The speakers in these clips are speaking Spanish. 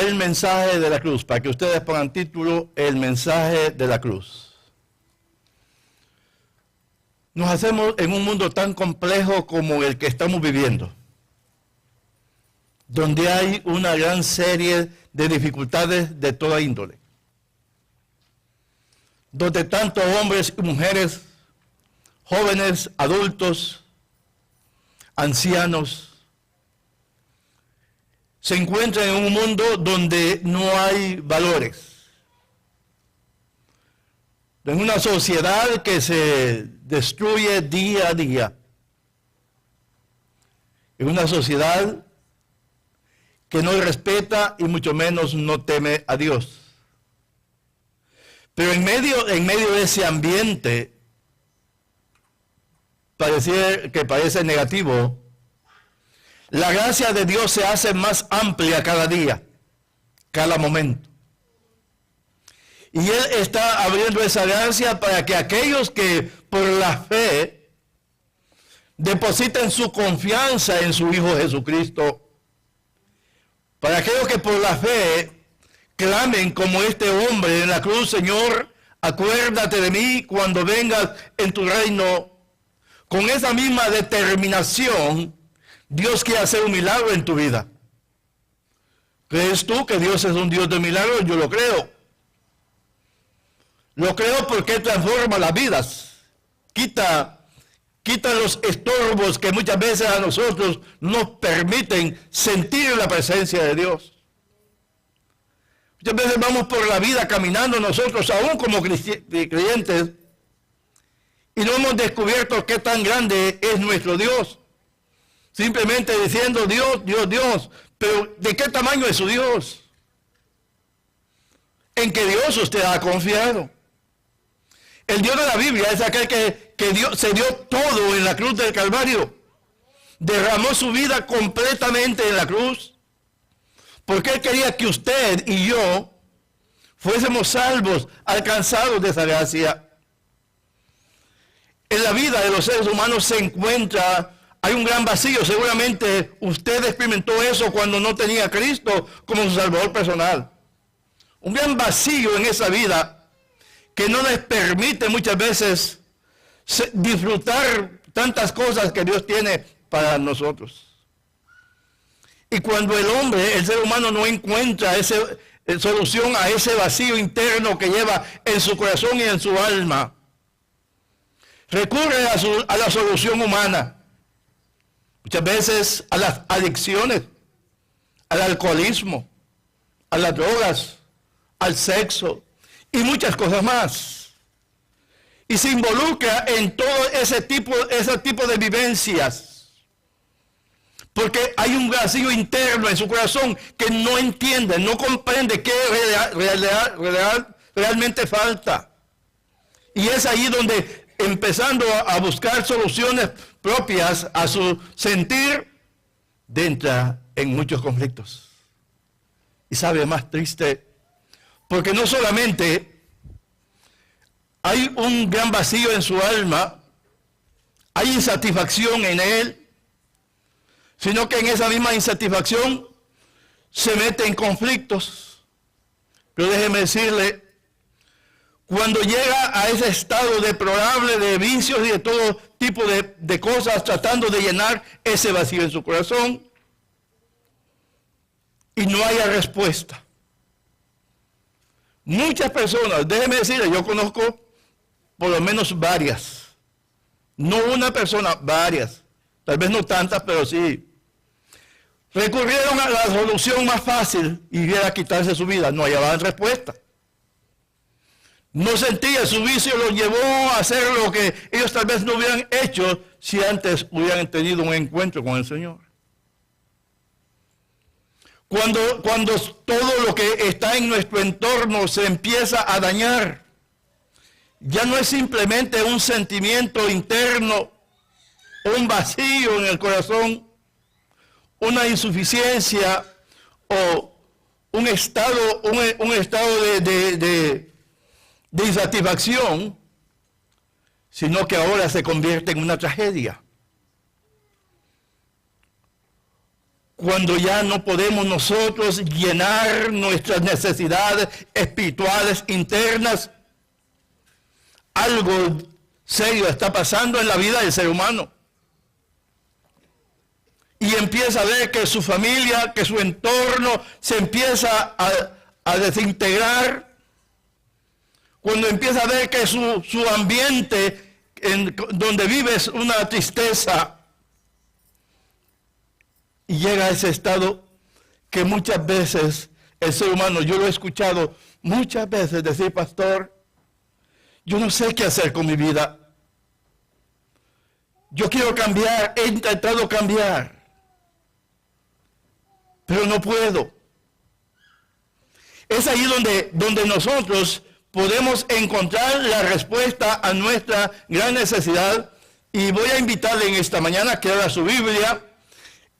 el mensaje de la cruz, para que ustedes pongan título, el mensaje de la cruz. Nos hacemos en un mundo tan complejo como el que estamos viviendo, donde hay una gran serie de dificultades de toda índole, donde tanto hombres y mujeres, jóvenes, adultos, ancianos, se encuentran en un mundo donde no hay valores, en una sociedad que se destruye día a día, en una sociedad que no respeta y mucho menos no teme a Dios. Pero en medio de ese ambiente que parece negativo, la gracia de Dios se hace más amplia cada día, cada momento. Y Él está abriendo esa gracia para que aquellos que por la fe depositen su confianza en su Hijo Jesucristo, para aquellos que por la fe clamen como este hombre en la cruz: Señor, acuérdate de mí cuando vengas en tu reino. Con esa misma determinación, Dios quiere hacer un milagro en tu vida. ¿Crees tú que Dios es un Dios de milagros? Yo lo creo. Lo creo porque Él transforma las vidas. Quita los estorbos que muchas veces a nosotros nos permiten sentir la presencia de Dios. Muchas veces vamos por la vida caminando nosotros, aún como creyentes, y no hemos descubierto qué tan grande es nuestro Dios. Simplemente diciendo Dios, Dios, Dios. Pero ¿de qué tamaño es su Dios? ¿En qué Dios usted ha confiado? El Dios de la Biblia es aquel que se dio todo en la cruz del Calvario. Derramó su vida completamente en la cruz. Porque Él quería que usted y yo fuésemos salvos, alcanzados de esa gracia. En la vida de los seres humanos hay un gran vacío. Seguramente usted experimentó eso cuando no tenía a Cristo como su Salvador personal. Un gran vacío en esa vida que no les permite muchas veces disfrutar tantas cosas que Dios tiene para nosotros. Y cuando el ser humano no encuentra solución a ese vacío interno que lleva en su corazón y en su alma, recurre a la solución humana. Muchas veces a las adicciones, al alcoholismo, a las drogas, al sexo y muchas cosas más. Y se involucra en todo ese tipo de vivencias. Porque hay un vacío interno en su corazón que no entiende, no comprende qué realmente falta. Y es ahí donde, empezando a buscar soluciones propias a su sentir, entra en muchos conflictos. Y sabe, más triste, porque no solamente hay un gran vacío en su alma, hay insatisfacción en él, sino que en esa misma insatisfacción se mete en conflictos. Pero déjeme decirle, cuando llega a ese estado deplorable de vicios y de todo tipo de cosas, tratando de llenar ese vacío en su corazón, y no haya respuesta. Muchas personas, déjeme decirle, yo conozco por lo menos varias, no una persona, varias, tal vez no tantas, pero sí, recurrieron a la solución más fácil y era quitarse su vida, no hallaban respuesta. No sentía, su vicio los llevó a hacer lo que ellos tal vez no hubieran hecho si antes hubieran tenido un encuentro con el Señor. Cuando todo lo que está en nuestro entorno se empieza a dañar, ya no es simplemente un sentimiento interno, un vacío en el corazón, una insuficiencia o un estado de insatisfacción, sino que ahora se convierte en una tragedia. cuando ya no podemos nosotros llenar nuestras necesidades espirituales internas, algo serio está pasando en la vida del ser humano. Y empieza a ver que su familia, que su entorno se empieza a desintegrar. Cuando empieza a ver que su ambiente donde vive es una tristeza. Y llega a ese estado que muchas veces el ser humano, yo lo he escuchado muchas veces decir, pastor, yo no sé qué hacer con mi vida. Yo quiero cambiar, he intentado cambiar, pero no puedo. Es ahí donde nosotros podemos encontrar la respuesta a nuestra gran necesidad. Y voy a invitarle en esta mañana que abra su Biblia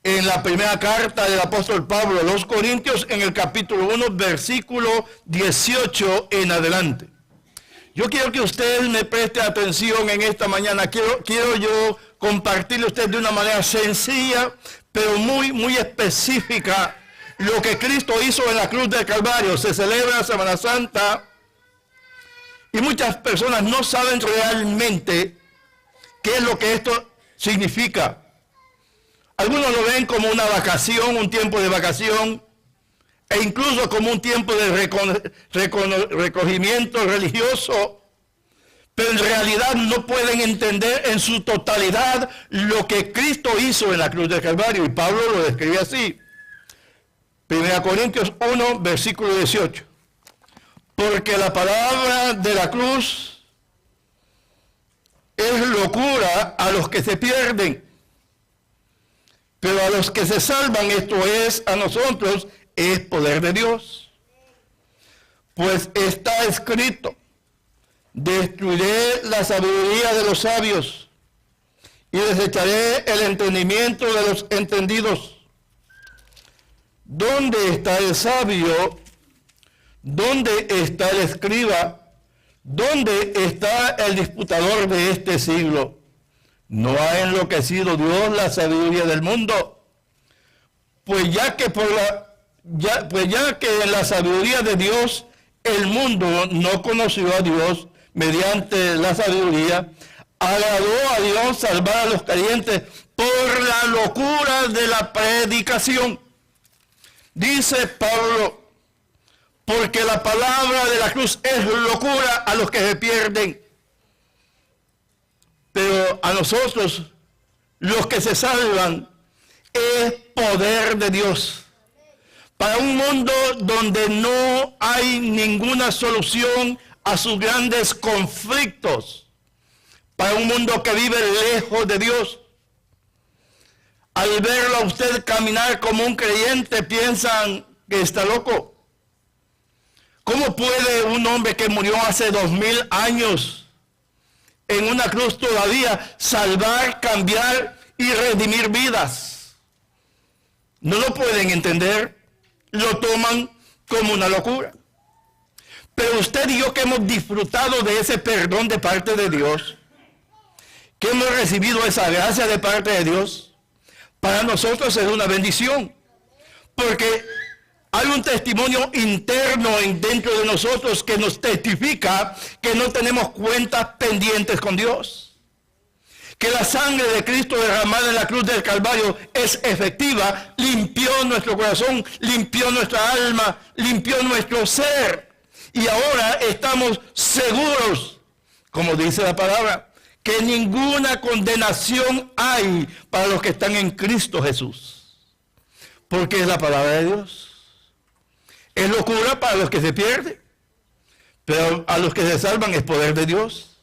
en la primera carta del apóstol Pablo a los Corintios, en el capítulo 1, versículo 18 en adelante. Yo quiero que usted me preste atención en esta mañana. Quiero yo compartirle a usted de una manera sencilla, pero muy específica, lo que Cristo hizo en la cruz del Calvario. Se celebra Semana Santa y muchas personas no saben realmente qué es lo que esto significa. Algunos lo ven como una vacación, un tiempo de vacación, e incluso como un tiempo de recogimiento religioso, pero en realidad no pueden entender en su totalidad lo que Cristo hizo en la cruz del Calvario, y Pablo lo describe así. 1 Corintios 1, versículo 18. Porque la palabra de la cruz es locura a los que se pierden, pero a los que se salvan, esto es, a nosotros, es poder de Dios. Pues está escrito, destruiré la sabiduría de los sabios y desecharé el entendimiento de los entendidos. ¿Dónde está el sabio? ¿Dónde está el escriba? ¿Dónde está el disputador de este siglo? ¿No ha enloquecido Dios la sabiduría del mundo? Pues ya que en la sabiduría de Dios el mundo no conoció a Dios mediante la sabiduría, agradó a Dios salvar a los creyentes por la locura de la predicación. Dice Pablo, porque la palabra de la cruz es locura a los que se pierden, pero a nosotros, los que se salvan, es poder de Dios. Para un mundo donde no hay ninguna solución a sus grandes conflictos, para un mundo que vive lejos de Dios, al verlo a usted caminar como un creyente, piensan que está loco. ¿Cómo puede un hombre que murió hace 2000 años en una cruz todavía salvar, cambiar y redimir vidas? No lo pueden entender, lo toman como una locura. Pero usted y yo, que hemos disfrutado de ese perdón de parte de Dios, que hemos recibido esa gracia de parte de Dios, para nosotros es una bendición, porque hay un testimonio interno dentro de nosotros que nos testifica que no tenemos cuentas pendientes con Dios, que la sangre de Cristo derramada en la cruz del Calvario es efectiva, limpió nuestro corazón, limpió nuestra alma, limpió nuestro ser, y ahora estamos seguros, como dice la palabra, que ninguna condenación hay para los que están en Cristo Jesús, porque es la palabra de Dios. Es locura para los que se pierden, pero a los que se salvan es poder de Dios.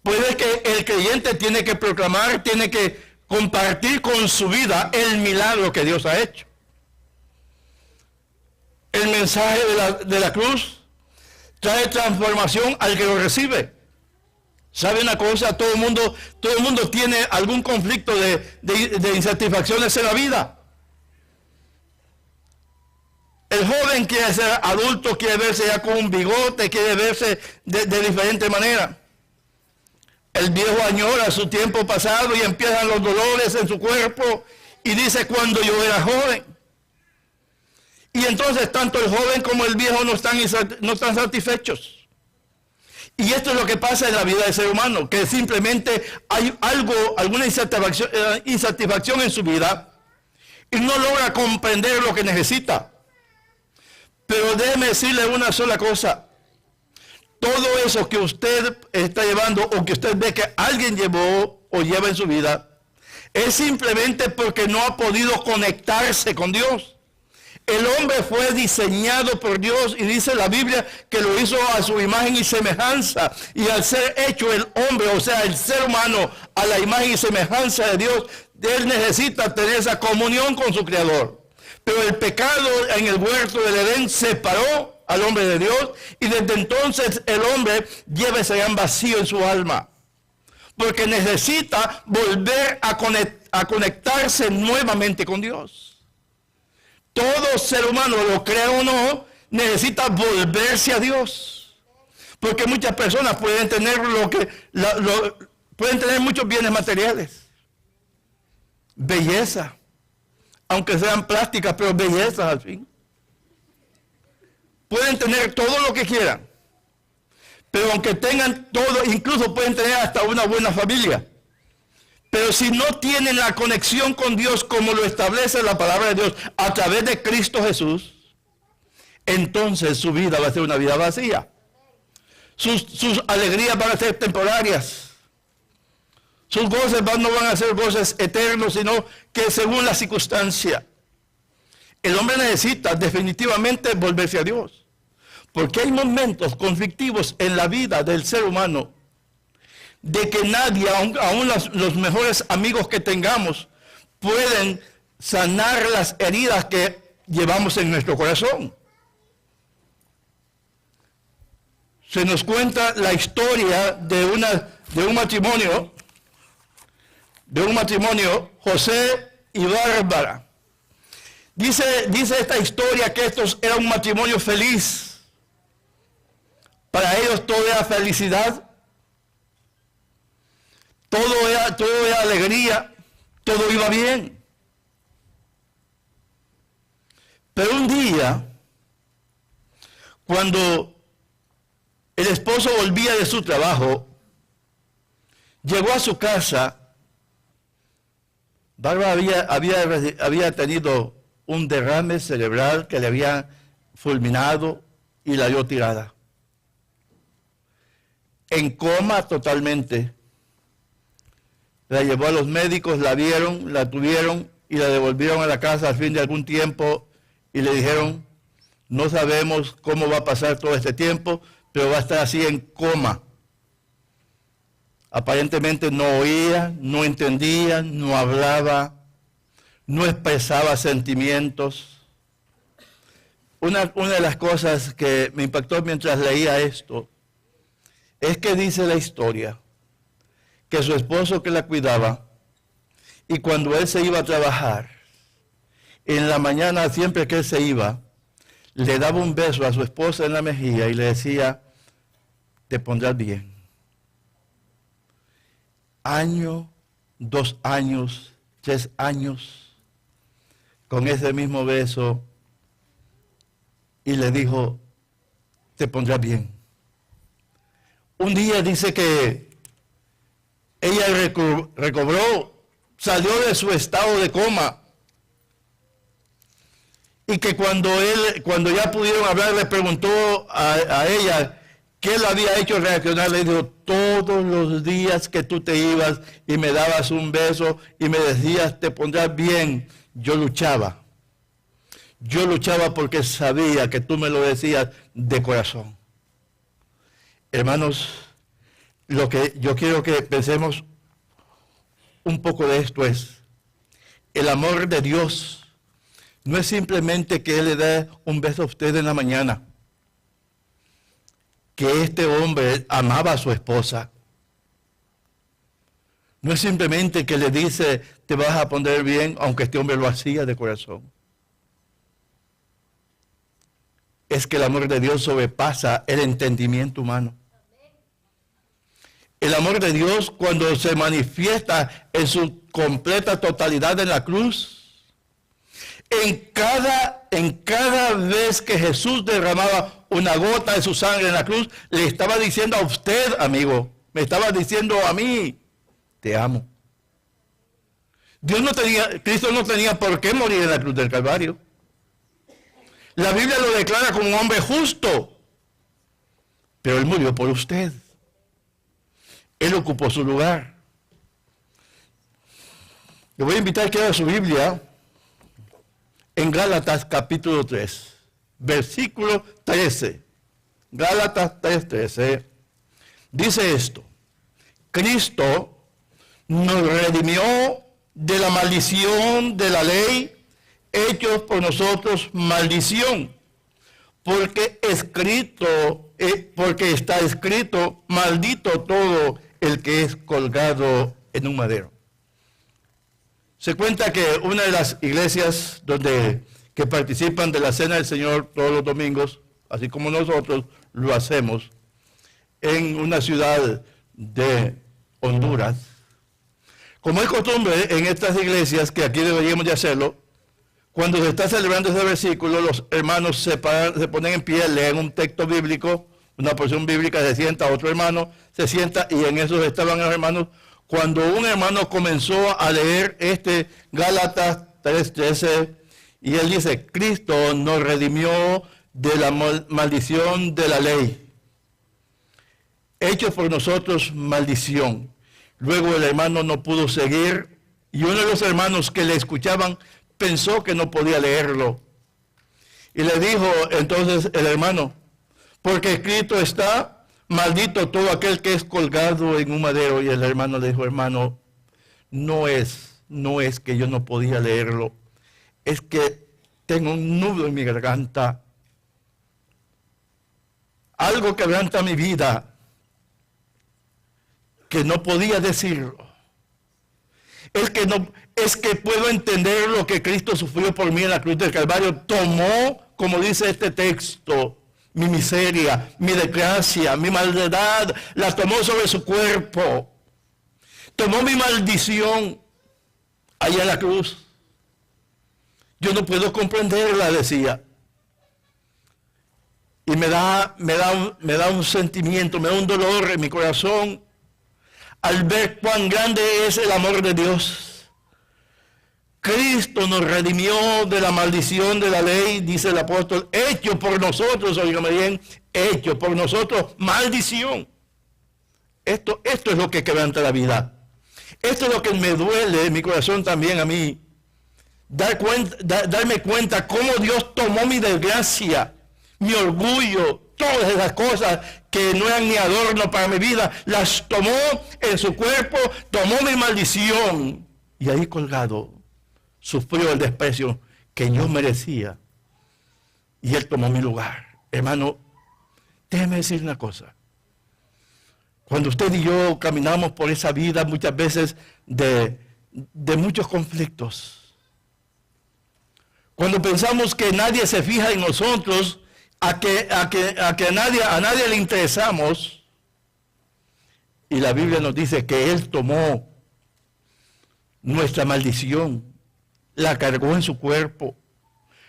Pues es que el creyente tiene que proclamar, tiene que compartir con su vida el milagro que Dios ha hecho. El mensaje de la cruz trae transformación al que lo recibe. ¿Sabe una cosa? Todo el mundo tiene algún conflicto de insatisfacciones en la vida. El joven quiere ser adulto, quiere verse ya con un bigote, quiere verse de diferente manera. El viejo añora su tiempo pasado y empiezan los dolores en su cuerpo Y dice, cuando yo era joven. Y entonces tanto el joven como el viejo no están satisfechos. Y esto es lo que pasa en la vida del ser humano, que simplemente hay alguna insatisfacción en su vida y no logra comprender lo que necesita. Pero déjeme decirle una sola cosa. Todo eso que usted está llevando o que usted ve que alguien llevó o lleva en su vida, es simplemente porque no ha podido conectarse con Dios. El hombre fue diseñado por Dios y dice la Biblia que lo hizo a su imagen y semejanza. Y al ser hecho el hombre, o sea, el ser humano, a la imagen y semejanza de Dios, él necesita tener esa comunión con su Creador. Pero el pecado en el huerto del Edén separó al hombre de Dios y desde entonces el hombre lleva ese gran vacío en su alma. Porque necesita volver a conectarse nuevamente con Dios. Todo ser humano, lo crea o no, necesita volverse a Dios. Porque muchas personas pueden tener pueden tener muchos bienes materiales. Belleza. Aunque sean plásticas, pero bellezas al fin. Pueden tener todo lo que quieran. Pero aunque tengan todo, incluso pueden tener hasta una buena familia. Pero si no tienen la conexión con Dios como lo establece la palabra de Dios a través de Cristo Jesús, entonces su vida va a ser una vida vacía. Sus alegrías van a ser temporarias. Sus goces no van a ser goces eternos, sino que según la circunstancia. El hombre necesita definitivamente volverse a Dios. Porque hay momentos conflictivos en la vida del ser humano de que nadie, aún los mejores amigos que tengamos, pueden sanar las heridas que llevamos en nuestro corazón. Se nos cuenta la historia de un matrimonio, José y Bárbara. Dice esta historia que estos eran un matrimonio feliz. Para ellos todo era felicidad. Todo era alegría, todo iba bien. Pero un día, cuando el esposo volvía de su trabajo, llegó a su casa, Bárbara había tenido un derrame cerebral que le había fulminado y la dio tirada. En coma totalmente. La llevó a los médicos, la vieron, la tuvieron y la devolvieron a la casa al fin de algún tiempo y le dijeron, no sabemos cómo va a pasar todo este tiempo, pero va a estar así en coma. Aparentemente no oía, no entendía, no hablaba, no expresaba sentimientos. Una de las cosas que me impactó mientras leía esto es que dice la historia que su esposo que la cuidaba, y cuando él se iba a trabajar, en la mañana siempre que él se iba, le daba un beso a su esposa en la mejilla y le decía, te pondrás bien. Año, 2 años, 3 años, con ese mismo beso, y le dijo, te pondrás bien. Un día dice que ella recobró, salió de su estado de coma. Y que cuando ya pudieron hablar, le preguntó a ella qué le había hecho reaccionar. Le dijo, todos los días que tú te ibas y me dabas un beso y me decías, te pondrás bien, yo luchaba. Yo luchaba porque sabía que tú me lo decías de corazón. Hermanos, lo que yo quiero que pensemos un poco de esto es, el amor de Dios no es simplemente que Él le dé un beso a usted en la mañana, que este hombre amaba a su esposa. No es simplemente que le dice, te vas a poner bien, aunque este hombre lo hacía de corazón. Es que el amor de Dios sobrepasa el entendimiento humano. El amor de Dios, cuando se manifiesta en su completa totalidad en la cruz, En cada vez que Jesús derramaba una gota de su sangre en la cruz, le estaba diciendo a usted, amigo, me estaba diciendo a mí, te amo. Cristo no tenía por qué morir en la cruz del Calvario. La Biblia lo declara como un hombre justo, pero Él murió por usted. Él ocupó su lugar. Le voy a invitar que abra su Biblia en Gálatas capítulo 3, versículo 13. Gálatas 3:13. Dice esto: Cristo nos redimió de la maldición de la ley, hechos por nosotros maldición, porque está escrito, maldito todo el que es colgado en un madero. Se cuenta que una de las iglesias que participan de la Cena del Señor todos los domingos, así como nosotros lo hacemos, en una ciudad de Honduras. Como es costumbre en estas iglesias, que aquí deberíamos de hacerlo, cuando se está celebrando ese versículo, los hermanos se ponen en pie, leen un texto bíblico, una porción bíblica, se sienta otro hermano, se sienta, y en eso estaban los hermanos. Cuando un hermano comenzó a leer Gálatas 3:13, y él dice, Cristo nos redimió de la maldición de la ley, hecho por nosotros maldición. Luego el hermano no pudo seguir, y uno de los hermanos que le escuchaban pensó que no podía leerlo. Y le dijo entonces el hermano, porque escrito está, maldito todo aquel que es colgado en un madero. Y el hermano le dijo, hermano, no es que yo no podía leerlo, es que tengo un nudo en mi garganta, algo quebranta mi vida, que no podía decirlo. Es que puedo entender lo que Cristo sufrió por mí en la cruz del Calvario. Tomó, como dice este texto, mi miseria, mi desgracia, mi maldad, la tomó sobre su cuerpo. Tomó mi maldición allá en la cruz. Yo no puedo comprenderla, decía. Y me da un sentimiento, me da un dolor en mi corazón al ver cuán grande es el amor de Dios. Cristo nos redimió de la maldición de la ley, dice el apóstol, hecho por nosotros, oígame bien, hecho por nosotros maldición. Esto es lo que quebranta la vida. Esto es lo que me duele en mi corazón también a mí. Darme cuenta cómo Dios tomó mi desgracia, mi orgullo, todas esas cosas que no eran ni adorno para mi vida, las tomó en su cuerpo, tomó mi maldición y ahí colgado sufrió el desprecio que yo merecía y Él tomó mi lugar. Hermano, déjeme decir una cosa. Cuando usted y yo caminamos por esa vida muchas veces de muchos conflictos, cuando pensamos que nadie se fija en nosotros, a nadie le interesamos, y la Biblia nos dice que Él tomó nuestra maldición, la cargó en su cuerpo,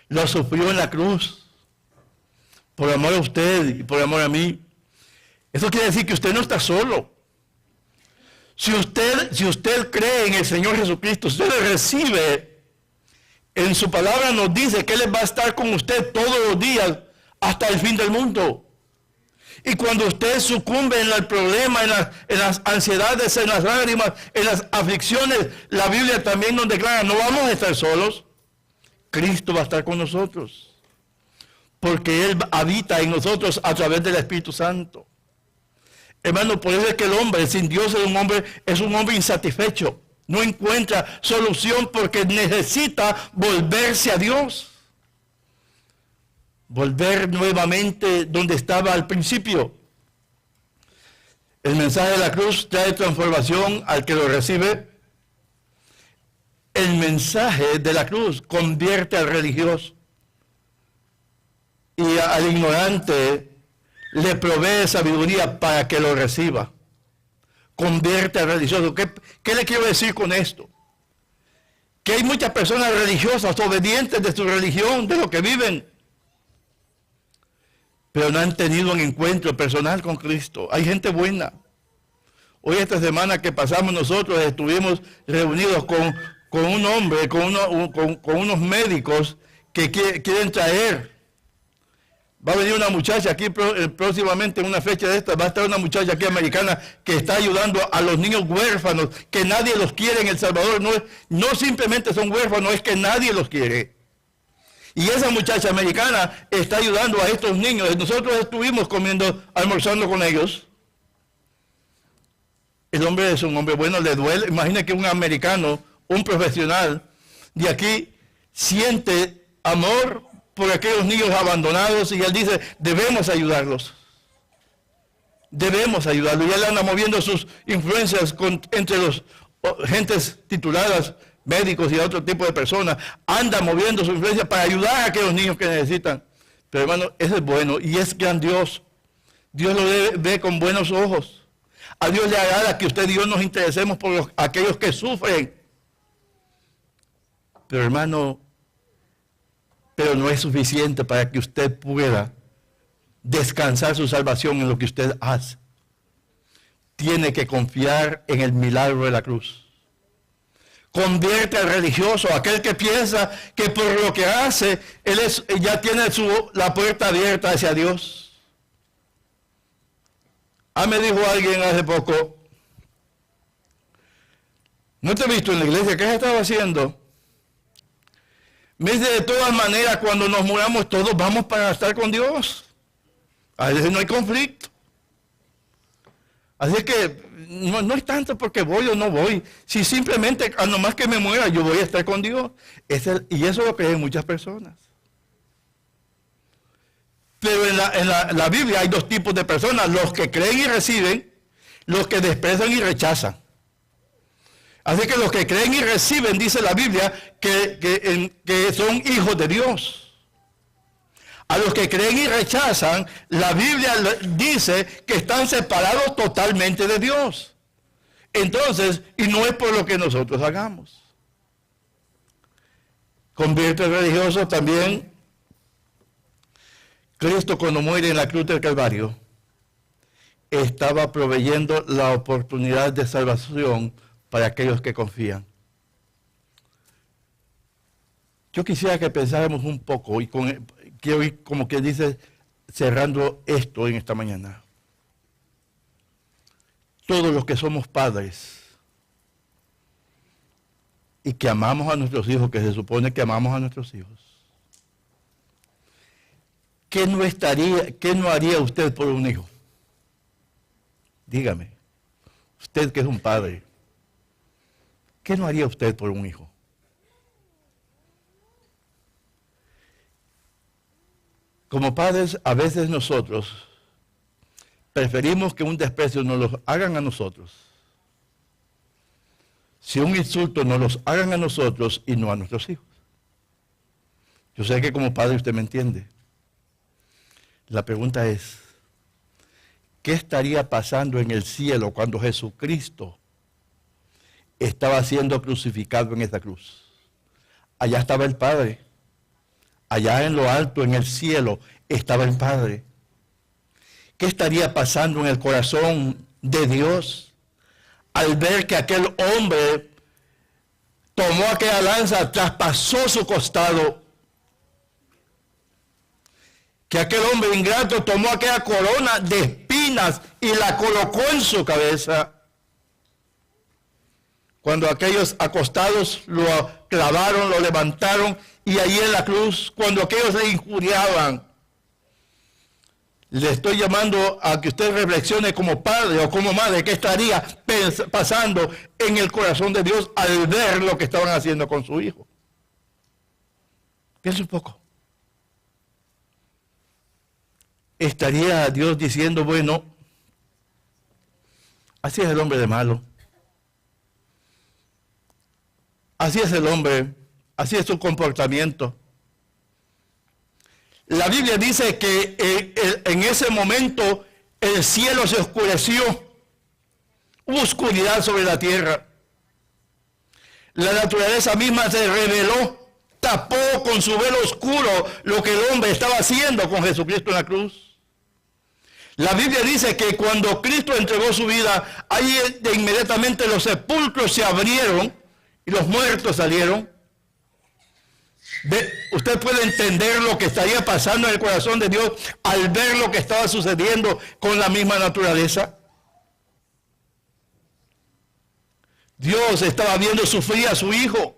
la sufrió en la cruz, por amor a usted y por amor a mí. Eso quiere decir que usted no está solo. Si usted cree en el Señor Jesucristo, usted le recibe, en su palabra nos dice que Él va a estar con usted todos los días hasta el fin del mundo. Y cuando usted sucumbe en el problema, en las ansiedades, en las lágrimas, en las aflicciones, la Biblia también nos declara, no vamos a estar solos. Cristo va a estar con nosotros, porque Él habita en nosotros a través del Espíritu Santo. Hermano, por eso es que el hombre sin Dios es un hombre insatisfecho. No encuentra solución porque necesita volverse a Dios. Volver nuevamente donde estaba al principio. El mensaje de la cruz trae transformación al que lo recibe. El mensaje de la cruz convierte al religioso. Y al ignorante le provee sabiduría para que lo reciba. Convierte al religioso. ¿Qué le quiero decir con esto? que hay muchas personas religiosas, obedientes de su religión, de lo que viven, pero no han tenido un encuentro personal con Cristo. Hay gente buena. Hoy esta semana que pasamos nosotros estuvimos reunidos con un hombre, con unos médicos que quieren traer. Va a venir una muchacha aquí próximamente en una fecha de esta, va a estar una muchacha aquí americana que está ayudando a los niños huérfanos, que nadie los quiere en El Salvador. No simplemente son huérfanos, es que nadie los quiere. Y esa muchacha americana está ayudando a estos niños. Nosotros estuvimos almorzando con ellos. El hombre es un hombre bueno, le duele. Imagina que un americano, un profesional de aquí, siente amor por aquellos niños abandonados y él dice, debemos ayudarlos. Debemos ayudarlos. Y él anda moviendo sus influencias entre los gentes tituladas, médicos y otro tipo de personas. Anda moviendo su influencia para ayudar a aquellos niños que necesitan. Pero hermano, eso es bueno y es grandioso. Dios lo ve con buenos ojos. A Dios le agrada que usted y yo nos interesemos por aquellos que sufren. Pero hermano, pero no es suficiente para que usted pueda descansar su salvación en lo que usted hace. Tiene que confiar en el milagro de la cruz. Convierte al religioso, aquel que piensa que por lo que hace, él ya tiene la puerta abierta hacia Dios. Me dijo alguien hace poco, no te he visto en la iglesia, ¿qué has estado haciendo? Me dice, de todas maneras, cuando nos muramos todos vamos para estar con Dios. A veces no hay conflicto. Así que no es tanto porque voy o no voy. Si simplemente, nomás que me muera, yo voy a estar con Dios. Y eso lo creen muchas personas. Pero en la Biblia hay dos tipos de personas, los que creen y reciben, los que desprecian y rechazan. Así que los que creen y reciben, dice la Biblia, que son hijos de Dios. A los que creen y rechazan, la Biblia dice que están separados totalmente de Dios. Entonces, y no es por lo que nosotros hagamos. Convierte al religioso también. Cristo, cuando muere en la cruz del Calvario, estaba proveyendo la oportunidad de salvación para aquellos que confían. Yo quisiera que pensáramos un poco, y quiero ir, como que dice, cerrando esto en esta mañana. Todos los que somos padres y que amamos a nuestros hijos, que se supone que amamos a nuestros hijos, ¿qué no haría usted por un hijo? Dígame, usted que es un padre, ¿qué no haría usted por un hijo? Como padres, a veces nosotros preferimos que un desprecio nos lo hagan a nosotros. Si un insulto nos los hagan a nosotros y no a nuestros hijos. Yo sé que como padre usted me entiende. La pregunta es, ¿qué estaría pasando en el cielo cuando Jesucristo estaba siendo crucificado en esa cruz? Allá estaba el Padre. Allá en lo alto, en el cielo, estaba el Padre. ¿Qué estaría pasando en el corazón de Dios al ver que aquel hombre tomó aquella lanza, traspasó su costado? Que aquel hombre ingrato tomó aquella corona de espinas y la colocó en su cabeza. Cuando aquellos acostados lo clavaron, lo levantaron, y allí en la cruz, cuando aquellos le injuriaban, le estoy llamando a que usted reflexione como padre o como madre, qué estaría pasando en el corazón de Dios al ver lo que estaban haciendo con su hijo. Piensa un poco. Estaría Dios diciendo, bueno, así es el hombre de malo. Así es el hombre, así es su comportamiento. La Biblia dice que en ese momento el cielo se oscureció, hubo oscuridad sobre la tierra. la naturaleza misma se reveló, tapó con su velo oscuro lo que el hombre estaba haciendo con Jesucristo en la cruz. La Biblia dice que cuando Cristo entregó su vida, ahí inmediatamente los sepulcros se abrieron y los muertos salieron. Usted puede entender lo que estaría pasando en el corazón de Dios al ver lo que estaba sucediendo con la misma naturaleza. Dios estaba viendo sufrir a su hijo.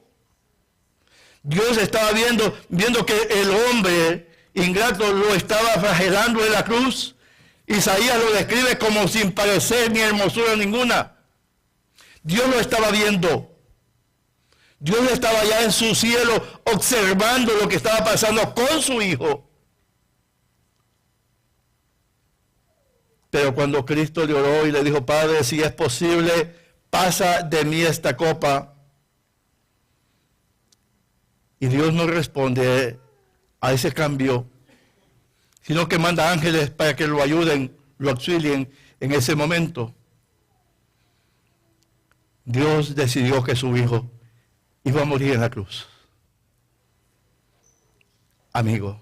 Dios estaba viendo que el hombre ingrato lo estaba flagelando en la cruz. Isaías lo describe como sin parecer ni hermosura ninguna. Dios lo estaba viendo. Dios estaba allá en su cielo observando lo que estaba pasando con su hijo. Pero cuando Cristo le oró y le dijo, Padre, si es posible, pasa de mí esta copa. Y Dios no responde a ese cambio, sino que manda ángeles para que lo ayuden, lo auxilien en ese momento. Dios decidió que su hijo iba a morir en la cruz. Amigo,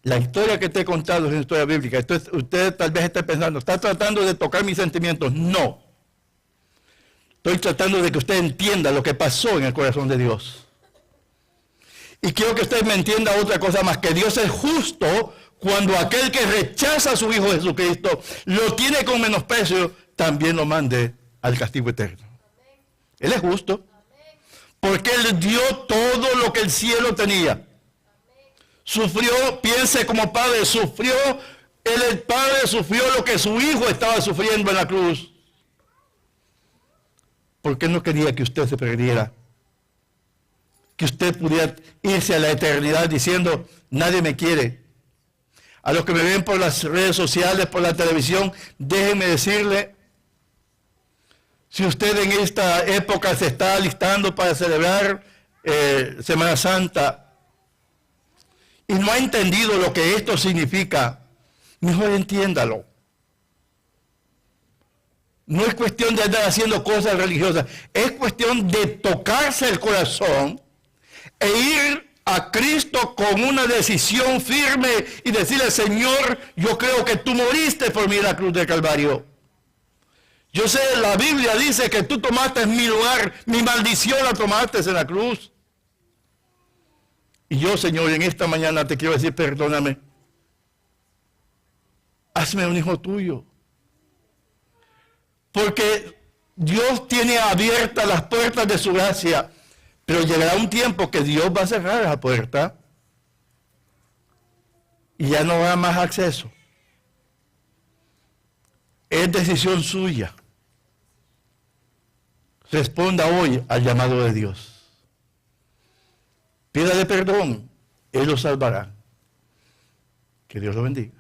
la historia que te he contado es una historia bíblica. Entonces, usted tal vez esté pensando, ¿está tratando de tocar mis sentimientos? No. Estoy tratando de que usted entienda lo que pasó en el corazón de Dios. Y quiero que usted me entienda otra cosa más, que Dios es justo cuando aquel que rechaza a su Hijo Jesucristo, lo tiene con menosprecio, también lo mande al castigo eterno. Él es justo, porque Él dio todo lo que el cielo tenía. Sufrió, piense como padre, sufrió, Él el Padre sufrió lo que su Hijo estaba sufriendo en la cruz. Porque Él no quería que usted se perdiera. Que usted pudiera irse a la eternidad diciendo, nadie me quiere. A los que me ven por las redes sociales, por la televisión, déjenme decirle, si usted en esta época se está alistando para celebrar Semana Santa y no ha entendido lo que esto significa, mejor entiéndalo. No es cuestión de andar haciendo cosas religiosas, es cuestión de tocarse el corazón e ir a Cristo con una decisión firme y decirle, Señor, yo creo que tú moriste por mí en la cruz del Calvario. Yo sé, la Biblia dice que tú tomaste mi lugar, mi maldición la tomaste en la cruz. Y yo, Señor, en esta mañana te quiero decir, perdóname. Hazme un hijo tuyo. Porque Dios tiene abiertas las puertas de su gracia. Pero llegará un tiempo que Dios va a cerrar esa puerta y ya no habrá más acceso. Es decisión suya. Responda hoy al llamado de Dios. Pídale perdón, Él lo salvará. Que Dios lo bendiga.